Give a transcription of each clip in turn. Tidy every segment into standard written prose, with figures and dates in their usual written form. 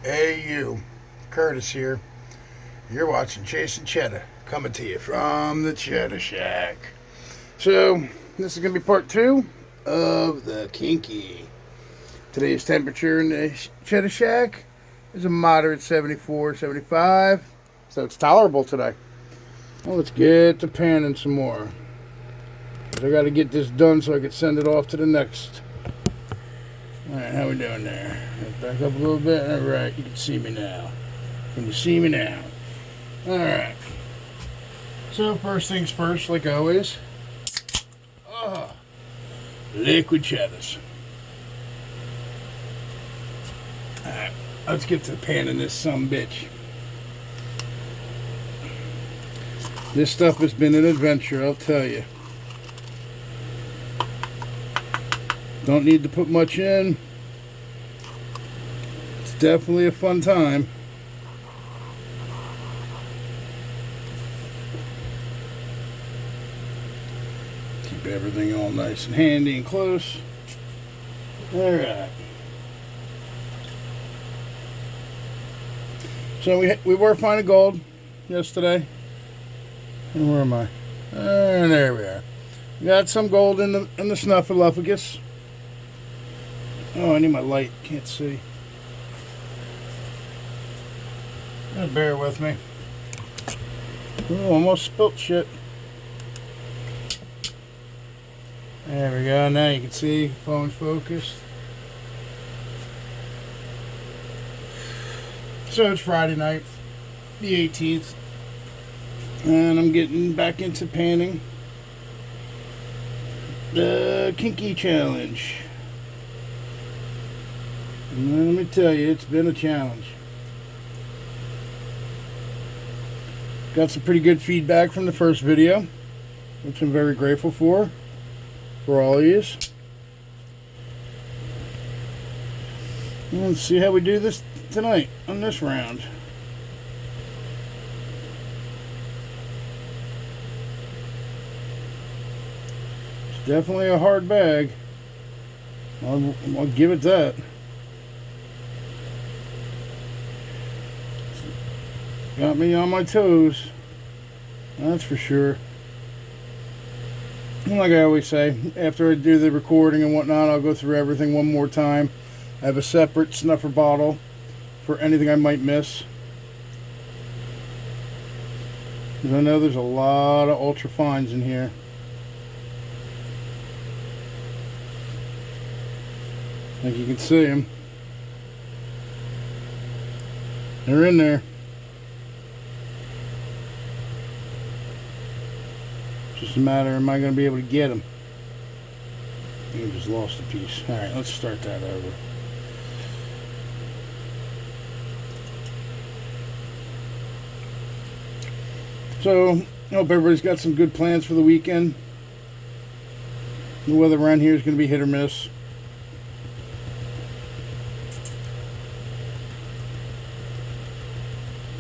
Hey, you. Curtis here. You're watching Chasing Cheddar, coming to you from the Cheddar Shack. So, this is going to be part two of the Kinky. Today's temperature in the Cheddar Shack is a moderate 74, 75, so it's tolerable today. Well, let's get to panning some more. I got to get this done so I can send it off to the next. Alright, how we doing there? Back up a little bit. Alright, you can see me now. Can you see me now? Alright. So, first things first, like always. Liquid cheddars. Alright, let's get to panning this sumbitch. This stuff has been an adventure, I'll tell you. Don't need to put much in. It's definitely a fun time. Keep everything all nice and handy and close. Alright. So we were finding gold yesterday. And where am I? And there we are. We got some gold in the snuffleupagus. Oh, I need my light. Can't see. Bear with me. Oh, almost spilt shit. There we go. Now you can see. Phone's focused. So it's Friday night, the 18th. And I'm getting back into panning the Kinky challenge. And let me tell you, it's been a challenge. Got some pretty good feedback from the first video, which I'm very grateful for all of you. Let's see how we do this tonight on this round. It's definitely a hard bag. I'll give it that. Got me on my toes, that's for sure. And like I always say, after I do the recording and whatnot, I'll go through everything one more time. I have a separate snuffer bottle for anything I might miss. Because I know there's a lot of ultra fines in here. I think you can see them. They're in there. Just a matter, am I going to be able to get them? I think I just lost a piece. Alright, let's start that over. So, I hope everybody's got some good plans for the weekend. The weather around here is going to be hit or miss.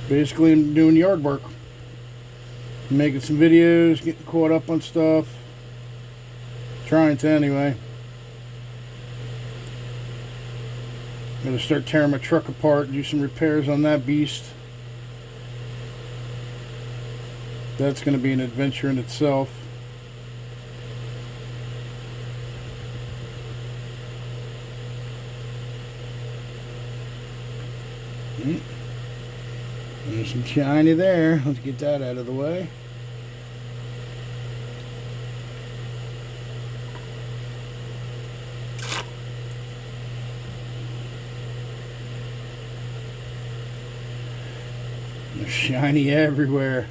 Basically, I'm doing yard work. Making some videos, getting caught up on stuff. Trying to anyway. Gonna start tearing my truck apart, do some repairs on that beast. That's gonna be an adventure in itself. There's some shiny there. Let's get that out of the way. There's shiny everywhere.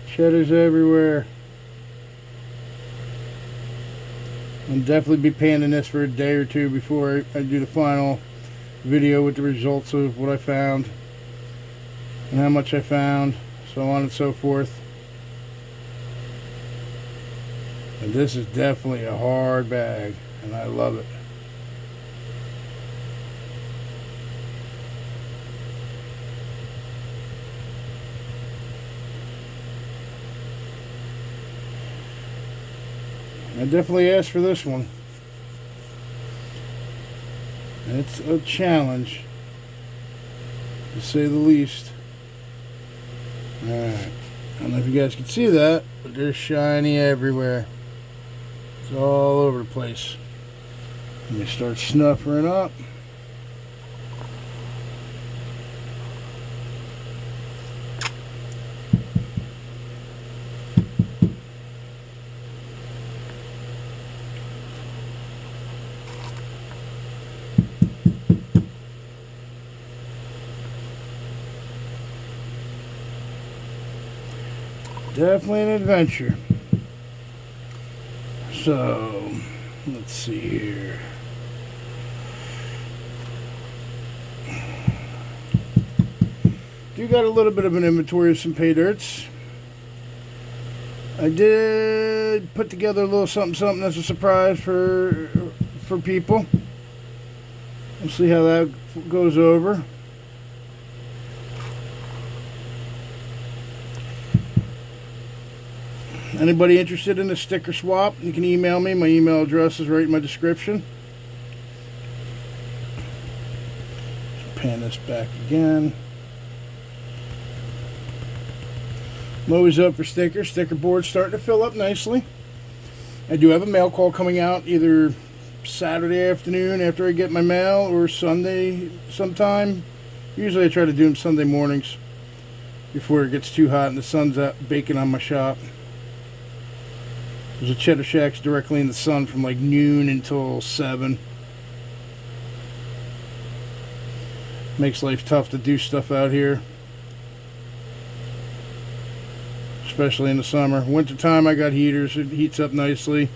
Cheddar's everywhere. I'll definitely be panning this for a day or two before I do the final video with the results of what I found. And how much I found, so on and so forth. And this is definitely a hard bag, and I love it. I definitely asked for this one. It's a challenge. to say the least. Alright. I don't know if you guys can see that, but they're shiny everywhere. It's all over the place. Let me start snuffering up. Definitely an adventure. So, let's see here. Do got a little bit of an inventory of some pay dirts. I did put together a little something as a surprise for people. We'll see how that goes over. Anybody interested in a sticker swap, you can email me. My email address is right in my description. Pan this back again. I'm always up for stickers. Sticker board's starting to fill up nicely. I do have a mail call coming out either Saturday afternoon after I get my mail or Sunday sometime. Usually I try to do them Sunday mornings before it gets too hot and the sun's out baking on my shop. There's a Cheddar Shack's directly in the sun from like noon until 7. Makes life tough to do stuff out here. Especially in the summer. Wintertime I got heaters. It heats up nicely.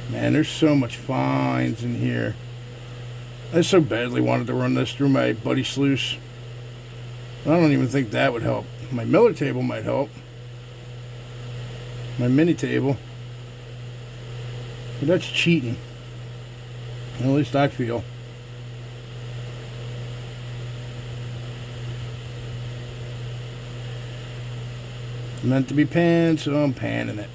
Man, there's so much finds in here. I so badly wanted to run this through my buddy sluice. I don't even think that would help. My Miller table might help. My mini table. But that's cheating. At least I feel. It's meant to be panned, so I'm panning it.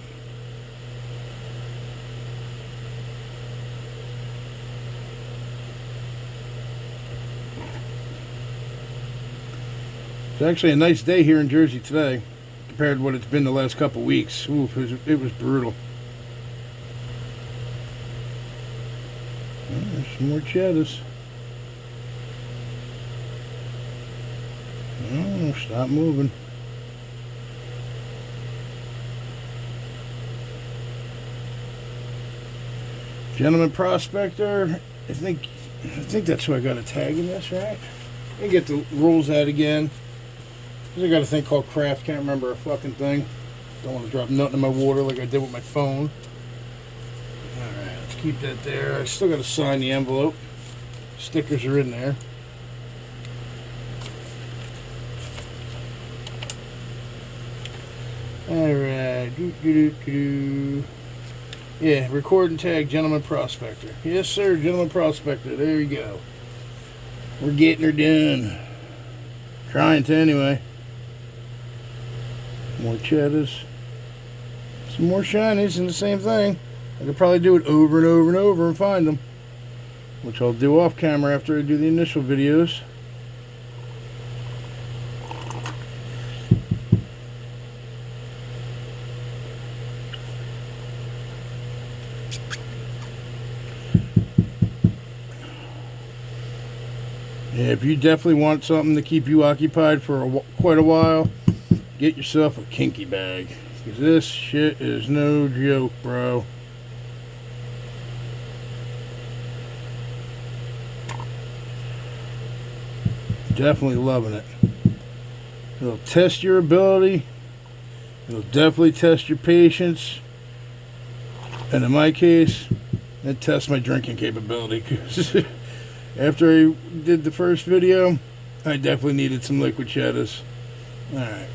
It's actually a nice day here in Jersey today. Compared to what it's been the last couple weeks. Oof, it was brutal. Oh, there's some more cheddars. Oh, stop moving. Gentleman Prospector. I think that's who I got a tag in this, right? Let me get the rules out again. I got a thing called craft, can't remember a fucking thing. Don't want to drop nothing in my water like I did with my phone. Alright, let's keep that there. I still got to sign the envelope. Stickers are in there. Alright. Yeah, record and tag Gentleman Prospector. Yes, sir, Gentleman Prospector. There you go. We're getting her done. Trying to, anyway. More cheddars. Some more shinies and the same thing. I could probably do it over and over and over and find them. Which I'll do off camera after I do the initial videos. Yeah, if you definitely want something to keep you occupied for quite a while, get yourself a Kinky bag. Because this shit is no joke, bro. Definitely loving it. It'll test your ability. It'll definitely test your patience. And in my case, it tests my drinking capability. Because after I did the first video, I definitely needed some liquid cheddars. Alright.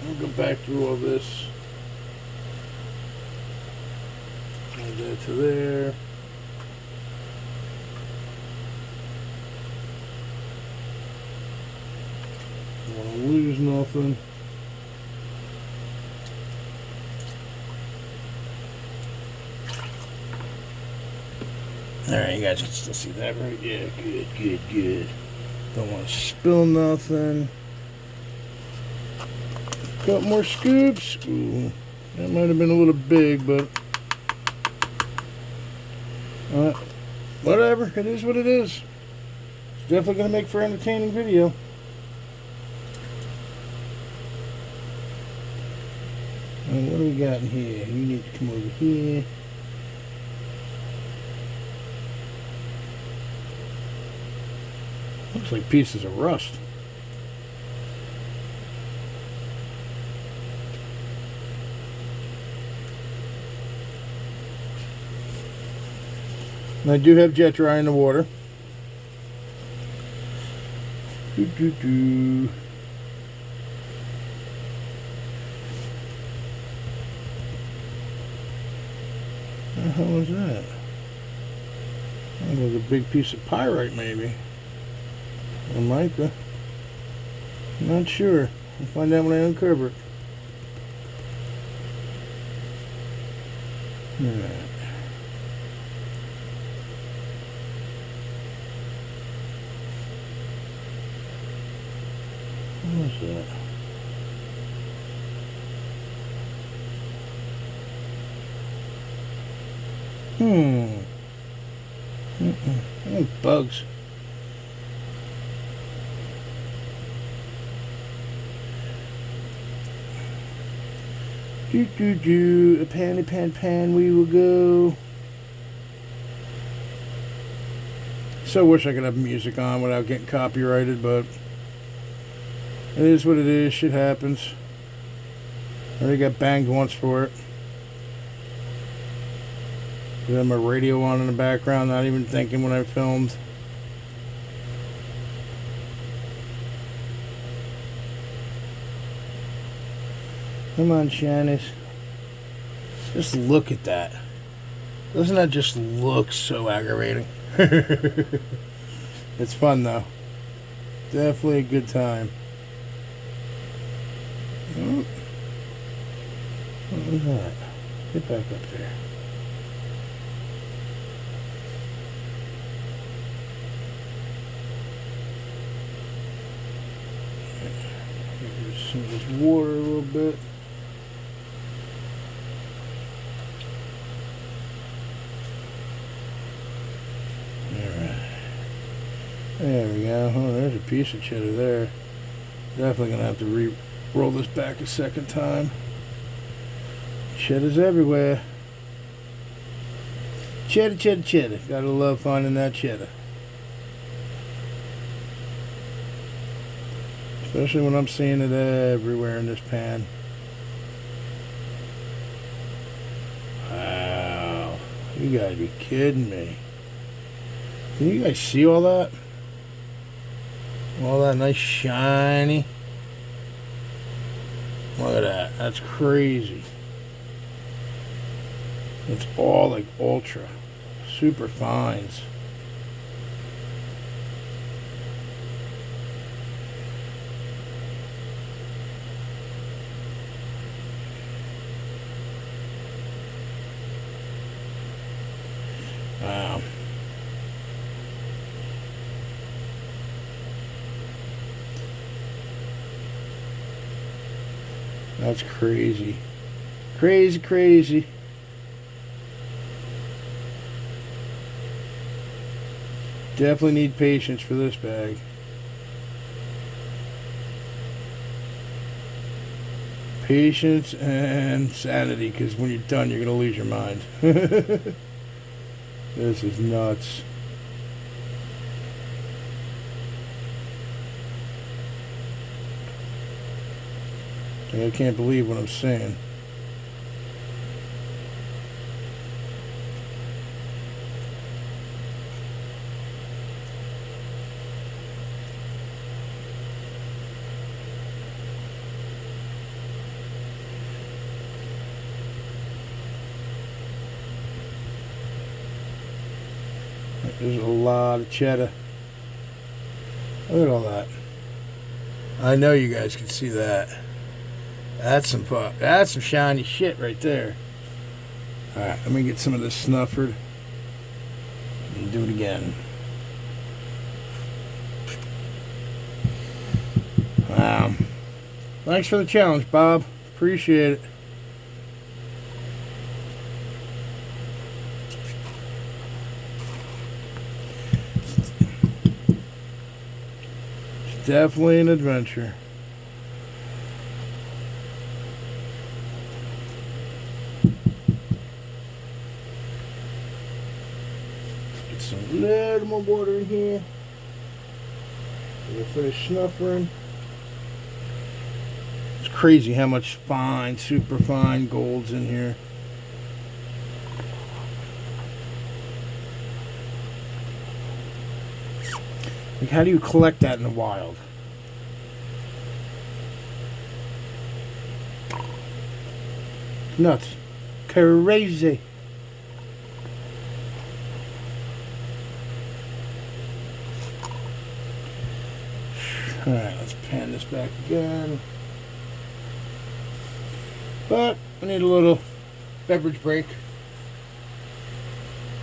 I'll go back through all this. Add that to there. Don't want to lose nothing. Alright, you guys can still see that, right? Yeah, good. Don't want to spill nothing. Got more scoops. Ooh, that might have been a little big, but whatever. It is what it is. It's definitely going to make for an entertaining video. And what do we got in here? You need to come over here. Looks like pieces of rust. And I do have jet dry in the water. Doo-doo-doo. What the hell is that? That was a big piece of pyrite, maybe. Or mica. I'm not sure. I'll find out when I uncover it. Alright. What's that? Oh, bugs. A pan, we will go. So wish I could have music on without getting copyrighted, but it is what it is. Shit happens. I already got banged once for it. I had my radio on in the background, not even thinking when I filmed. Come on, Shanice. Just look at that. Doesn't that just look so aggravating? It's fun, though. Definitely a good time. Oh. What was that? Get back up there. Here's some of this water a little bit. There we go. Oh, there's a piece of cheddar there. Definitely going to have to re-roll this back a second time. Cheddar's everywhere. Cheddar, cheddar, cheddar. Gotta love finding that cheddar. Especially when I'm seeing it everywhere in this pan. Wow. You gotta be kidding me. Can you guys see all that? All that nice shiny. Look at that. That's crazy. It's all like ultra. Super fines. Wow. That's crazy. Crazy, crazy. Definitely need patience for this bag. Patience and sanity, because when you're done, you're going to lose your mind. This is nuts. I can't believe what I'm saying. There's a lot of cheddar. Look at all that. I know you guys can see that. That's some shiny shit right there. Alright, let me get some of this snuffered and do it again. Wow. Thanks for the challenge, Bob. Appreciate it. It's definitely an adventure. Get some little more water in here. We'll finish snuffering. It's crazy how much fine, super fine gold's in here. Like, how do you collect that in the wild? Nuts. Crazy. Alright, let's pan this back again. But I need a little beverage break.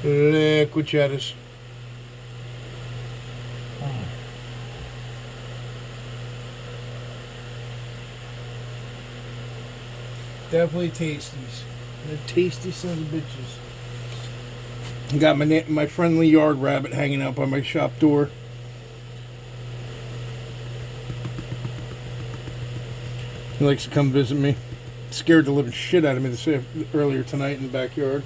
Liquid cheddars. Definitely tasties. They're tasty sons of bitches. Got my friendly yard rabbit hanging out by my shop door. He likes to come visit me. Scared the living shit out of me earlier tonight in the backyard.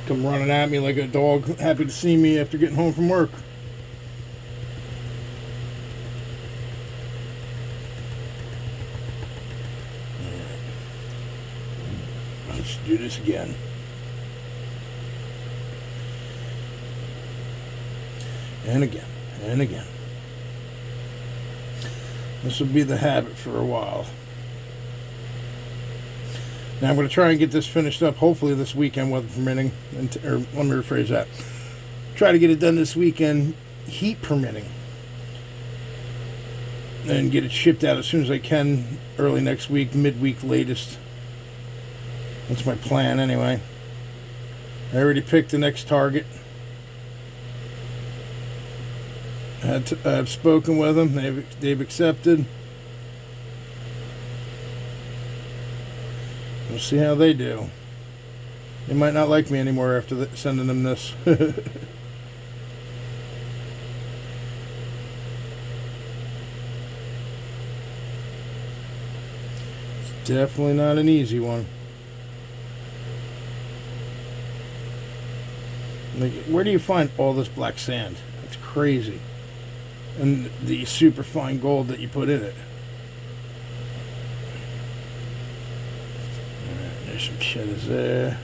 Come running at me like a dog, happy to see me after getting home from work. Let's do this again. And again, and again. This will be the habit for a while. Now I'm going to try and get this finished up, hopefully this weekend, weather permitting. Or let me rephrase that. Try to get it done this weekend, heat permitting. And get it shipped out as soon as I can, early next week, midweek latest. That's my plan anyway. I already picked the next target. I've spoken with them. They've accepted. We'll see how they do. They might not like me anymore after sending them this. It's definitely not an easy one. Like, where do you find all this black sand? It's crazy. And the super fine gold that you put in it. Alright, there's some cheddars there.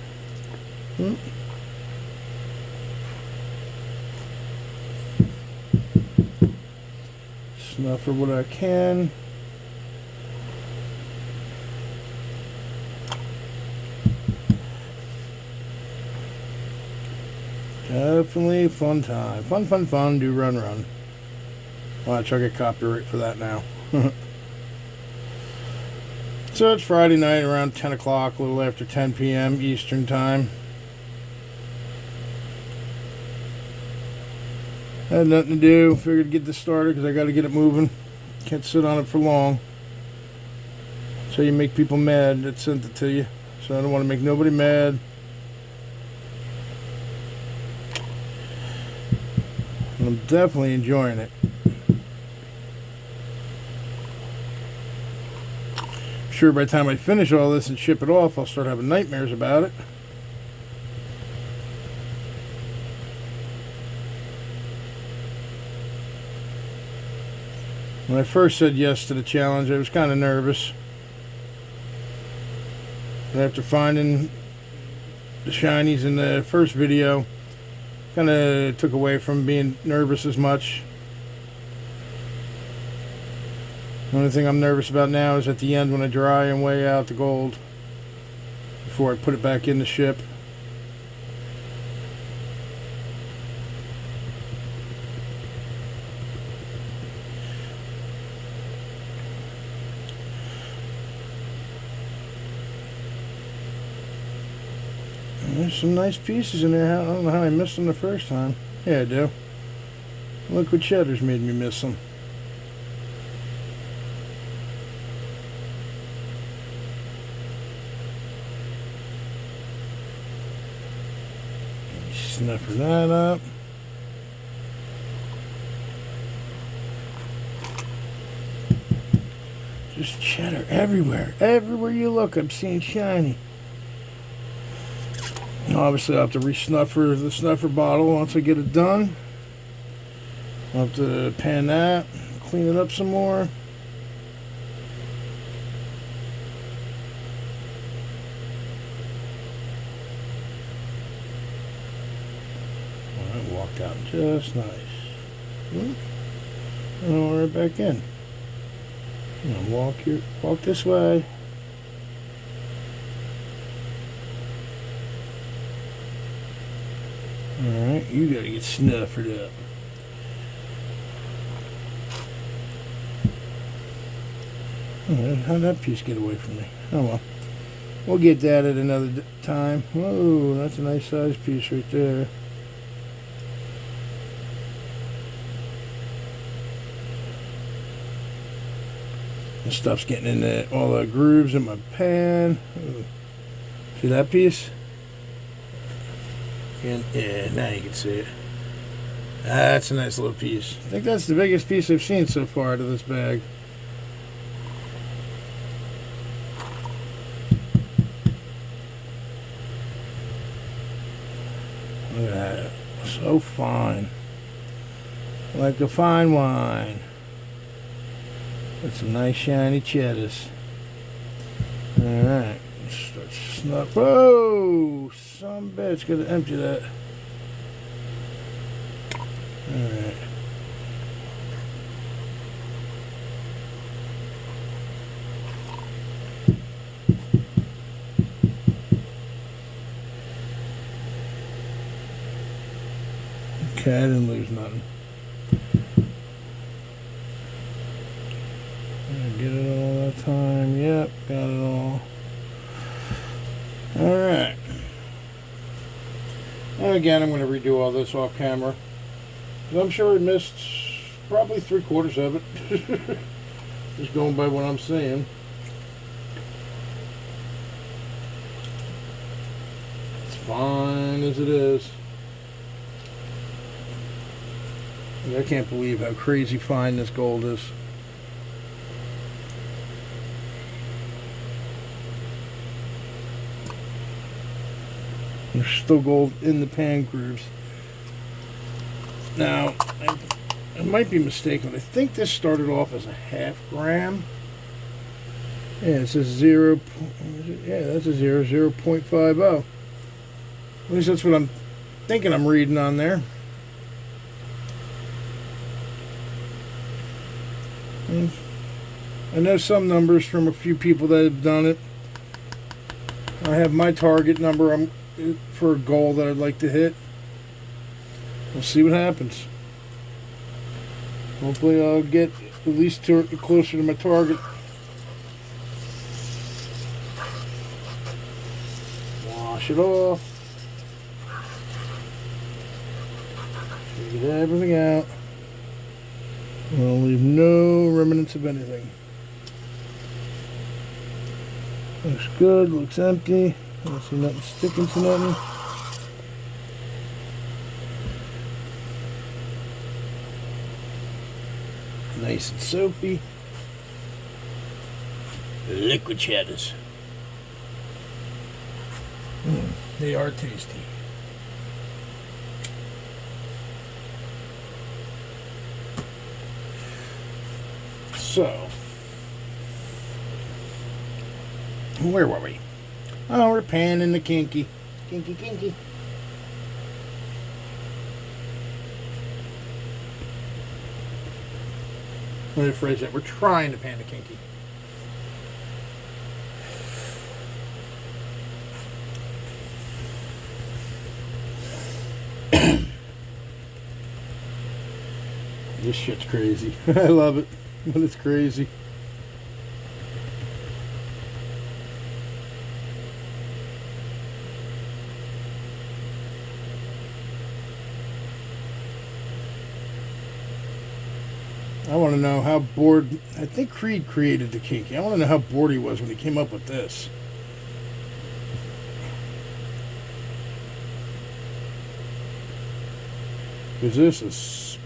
Snuff for what I can. Definitely fun time. Fun, do run. Watch, I'll get copyright for that now. So it's Friday night around 10 o'clock, a little after 10 p.m. Eastern time. Had nothing to do. Figured to get this started because I got to get it moving. Can't sit on it for long. So you make people mad that sent it to you. So I don't want to make nobody mad. And I'm definitely enjoying it. Sure, by the time I finish all this and ship it off, I'll start having nightmares about it. When I first said yes to the challenge, I was kind of nervous. But after finding the shinies in the first video, kind of took away from being nervous as much. The only thing I'm nervous about now is at the end when I dry and weigh out the gold before I put it back in the ship. There's some nice pieces in there. I don't know how I missed them the first time. Yeah, I do. Liquid cheddars made me miss them. Snuffer that up. Just cheddar everywhere. Everywhere you look, I'm seeing shiny. Obviously, I'll have to re-snuffer the snuffer bottle once I get it done. I'll have to pan that, clean it up some more. Alright, walked out just nice. And I'll right back in. And walk this way. Alright, you gotta get snuffered up. How'd that piece get away from me? Oh well. We'll get that at another time. Whoa, that's a nice sized piece right there. The stuff's getting into all the grooves in my pan. Ooh. See that piece? Yeah, now you can see it. That's a nice little piece. I think that's the biggest piece I've seen so far out of this bag. Look at that. So fine. Like a fine wine. With some nice shiny cheddars. Alright. Start snuff. Whoa! Some bitch. Gotta empty that. Alright. Okay, I didn't lose nothing. Get it all that time. Yep, got it all. Alright. And again, I'm going to redo all this off camera. I'm sure I missed probably 3/4 of it. Just going by what I'm seeing. It's fine as it is. I can't believe how crazy fine this gold is. There's still gold in the pan grooves. Now, I might be mistaken. I think this started off as a 1/2 gram. Yeah, it says 0. Yeah, that's a 0.50. At least that's what I'm thinking I'm reading on there. I know some numbers from a few people that have done it. I have my target number for a goal that I'd like to hit. We'll see what happens. Hopefully I'll get at least closer to my target. Wash it off. Get everything out. We'll leave no remnants of anything. Looks good, looks empty. I don't see nothing sticking to nothing. Nice and soapy. Liquid cheddars. They are tasty. So, where were we? Oh, we're panning the Kinky. Kinky. Let me rephrase that. We're trying to pan the Kinky. This shit's crazy. I love it, but it's crazy. I want to know how bored. I think Creed created the Kinky. I want to know how bored he was when he came up with this. Because this is...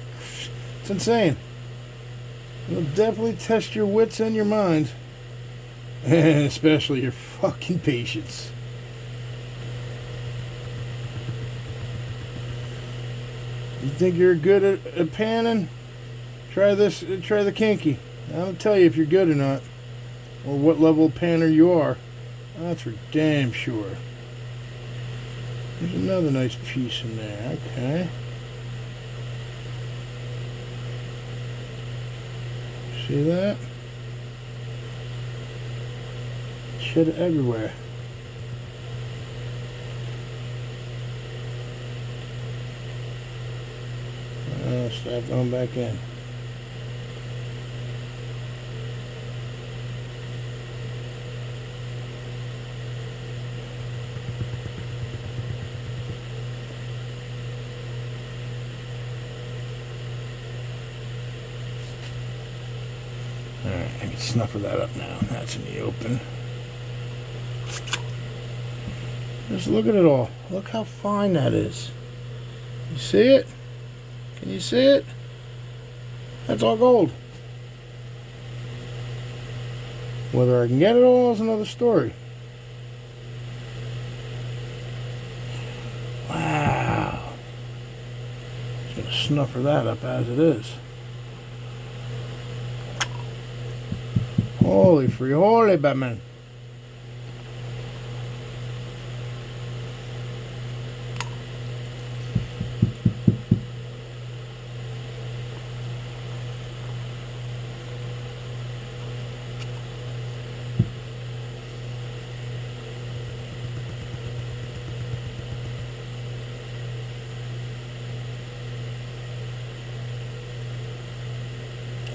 it's insane. It'll definitely test your wits and your mind. And especially your fucking patience. You think you're good at panning? Try this. Try the Kinky. I'll tell you if you're good or not, or what level of panner you are. That's for damn sure. There's another nice piece in there. Okay. See that? Cheddar everywhere. Stop going back in. Alright, I can snuffer that up now. That's in the open. Just look at it all. Look how fine that is. You see it? Can you see it? That's all gold. Whether I can get it all is another story. Wow. Just gonna snuffer that up as it is. Holy free holy Batman.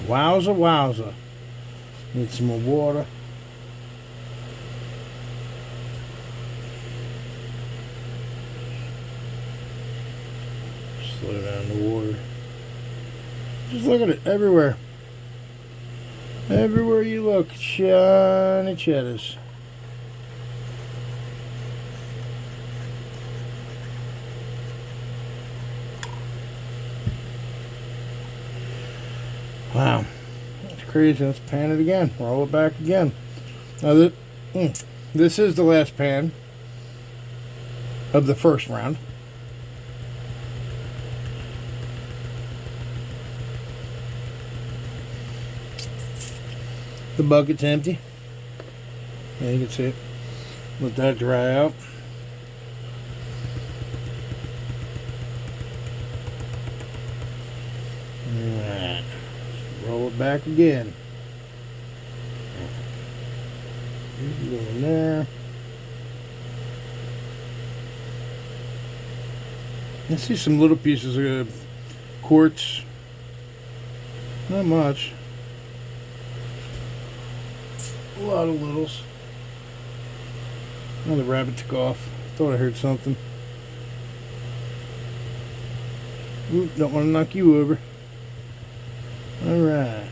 Wowza, wowza. Need some more water. Slow down the water. Just look at it everywhere. Everywhere you look, shiny cheddars. Wow, that's crazy. Let's pan it again. Roll it back again. Now, this is the last pan of the first round. The bucket's empty. Yeah, you can see it. Let that dry out. Alright. Roll it back again. Go in there. I see some little pieces of quartz. Not much. A lot of littles. Oh, the rabbit took off. Thought I heard something. Oop, don't want to knock you over. Alright.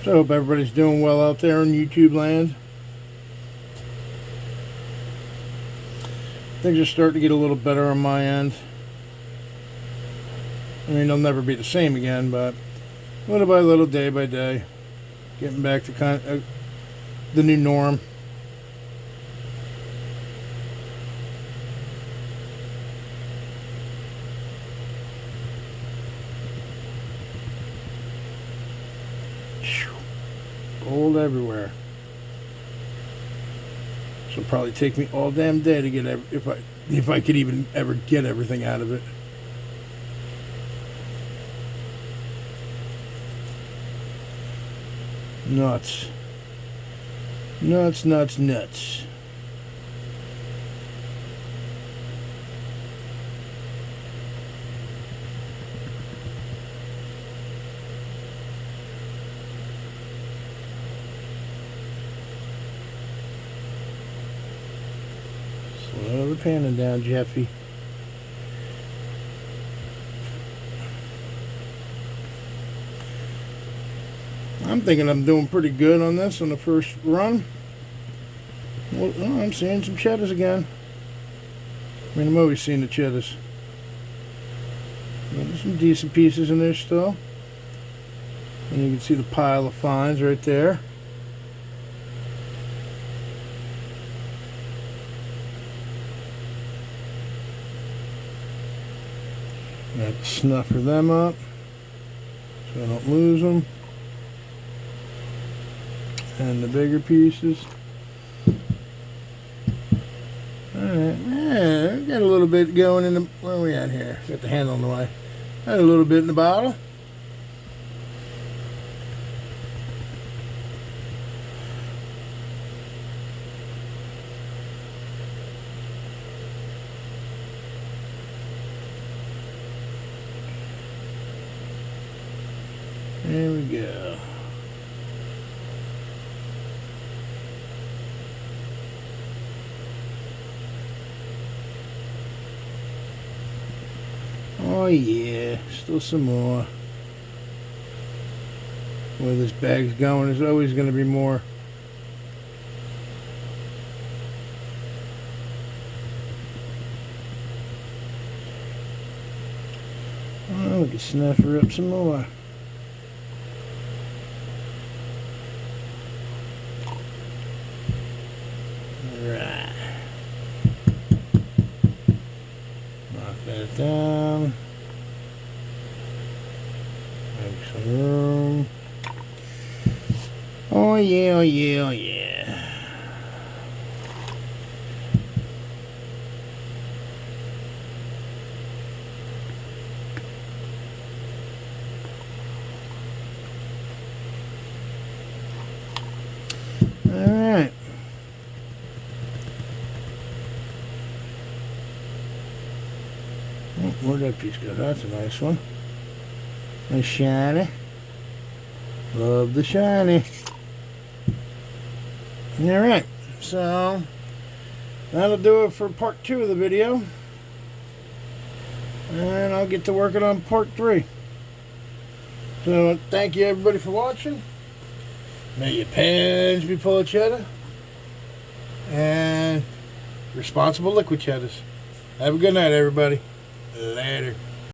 So I hope everybody's doing well out there in YouTube land. Things are starting to get a little better on my end. I mean, they'll never be the same again, but little by little, day by day, getting back to kind of the new norm. Gold everywhere. It'll probably take me all damn day to get if I could even ever get everything out of it. Nuts. Nuts, nuts, nuts. Slow the panning down, Jeffy. I'm thinking I'm doing pretty good on this on the first run. Well, oh, I'm seeing some cheddars again. I mean, I'm always seeing the cheddars. But there's some decent pieces in there still. And you can see the pile of fines right there. I have to snuffer them up so I don't lose them. And the bigger pieces. Alright, yeah, got a little bit going in the, where are we at here? Got the handle on the way. Got a little bit in the bottle. There we go. Oh yeah, still some more. Where this bag's going, there's always going to be more. Oh, we can snuffer up some more. Alright. Knock that down. Make some room. Oh yeah, oh yeah, oh yeah. Alright. Oh, where'd that piece go? That's a nice one. Nice shiny. Love the shiny. Alright, so that'll do it for part 2 of the video. And I'll get to working on part 3. So thank you everybody for watching. May your pans be full of cheddar. And responsible liquid cheddars. Have a good night everybody. Later.